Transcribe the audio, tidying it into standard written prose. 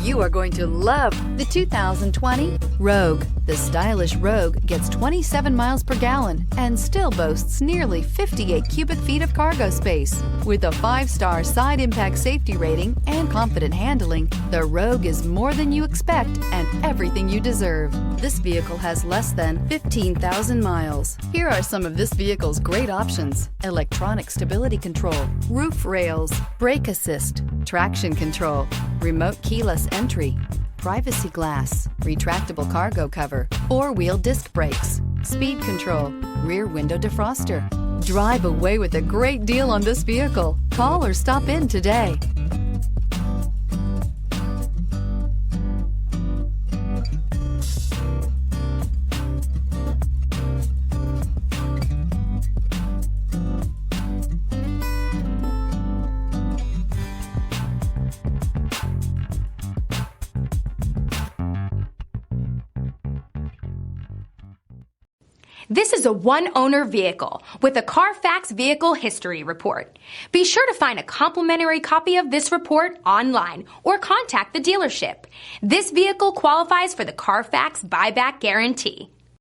You are going to love the 2020 Rogue. The stylish Rogue gets 27 miles per gallon and still boasts nearly 58 cubic feet of cargo space. With a 5-star side impact safety rating and confident handling, the Rogue is more than you expect and everything you deserve. This vehicle has less than 15,000 miles. Here are some of this vehicle's great options: electronic stability control, roof rails, brake assist, traction control, remote keyless entry, privacy glass, retractable cargo cover, 4-wheel disc brakes, speed control, rear window defroster. Drive away with a great deal on this vehicle. Call or stop in today. This is a one-owner vehicle with a Carfax Vehicle History Report. Be sure to find a complimentary copy of this report online or contact the dealership. This vehicle qualifies for the Carfax Buyback Guarantee.